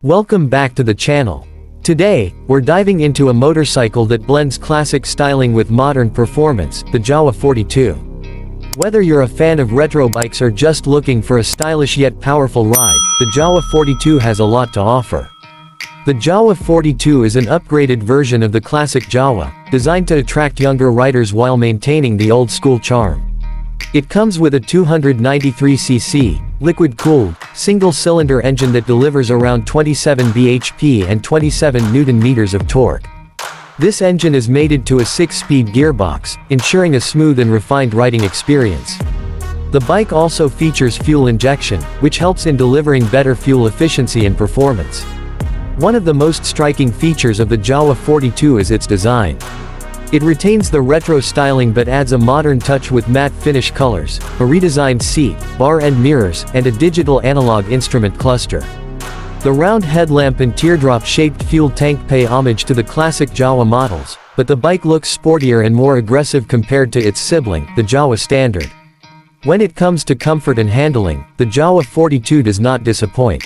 Welcome back to the channel. Today, we're diving into a motorcycle that blends classic styling with modern performance, the Jawa 42. Whether you're a fan of retro bikes or just looking for a stylish yet powerful ride, the Jawa 42 has a lot to offer. The Jawa 42 is an upgraded version of the classic Jawa, designed to attract younger riders while maintaining the old-school charm. It comes with a 293cc, liquid-cooled, single-cylinder engine that delivers around 27 bhp and 27 Nm of torque. This engine is mated to a 6-speed gearbox, ensuring a smooth and refined riding experience. The bike also features fuel injection, which helps in delivering better fuel efficiency and performance. One of the most striking features of the Jawa 42 is its design. It retains the retro styling but adds a modern touch with matte finish colors, a redesigned seat, bar and mirrors, and a digital analog instrument cluster. The round headlamp and teardrop-shaped fuel tank pay homage to the classic Jawa models, but the bike looks sportier and more aggressive compared to its sibling, the Jawa Standard. When it comes to comfort and handling, the Jawa 42 does not disappoint.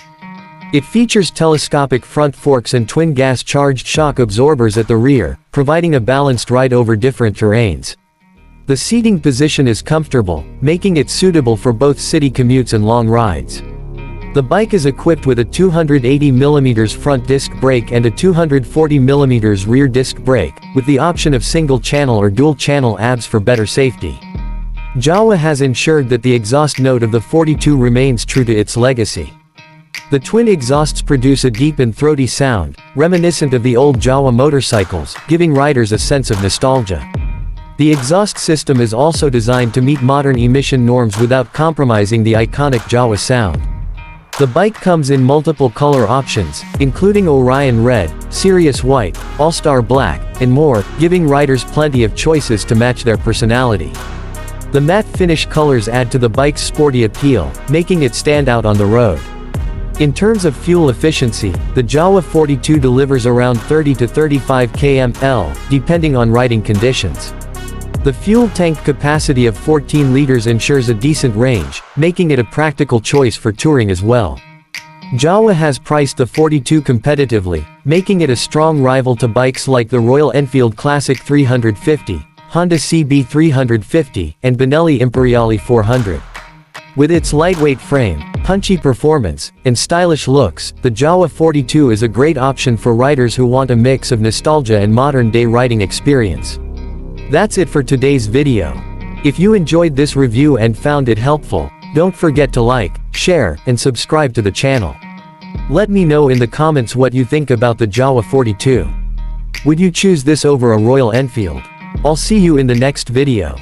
It features telescopic front forks and twin gas-charged shock absorbers at the rear, providing a balanced ride over different terrains. The seating position is comfortable, making it suitable for both city commutes and long rides. The bike is equipped with a 280mm front disc brake and a 240mm rear disc brake, with the option of single-channel or dual-channel ABS for better safety. Jawa has ensured that the exhaust note of the 42 remains true to its legacy. The twin exhausts produce a deep and throaty sound, reminiscent of the old Jawa motorcycles, giving riders a sense of nostalgia. The exhaust system is also designed to meet modern emission norms without compromising the iconic Jawa sound. The bike comes in multiple color options, including Orion Red, Sirius White, All-Star Black, and more, giving riders plenty of choices to match their personality. The matte finish colors add to the bike's sporty appeal, making it stand out on the road. In terms of fuel efficiency, the Jawa 42 delivers around 30 to 35 km/h, depending on riding conditions. The fuel tank capacity of 14 liters ensures a decent range, making it a practical choice for touring as well. Jawa has priced the 42 competitively, making it a strong rival to bikes like the Royal Enfield Classic 350, Honda CB 350, and Benelli Imperiale 400. With its lightweight frame, punchy performance, and stylish looks, the Jawa 42 is a great option for riders who want a mix of nostalgia and modern-day riding experience. That's it for today's video. If you enjoyed this review and found it helpful, don't forget to like, share, and subscribe to the channel. Let me know in the comments what you think about the Jawa 42. Would you choose this over a Royal Enfield? I'll see you in the next video.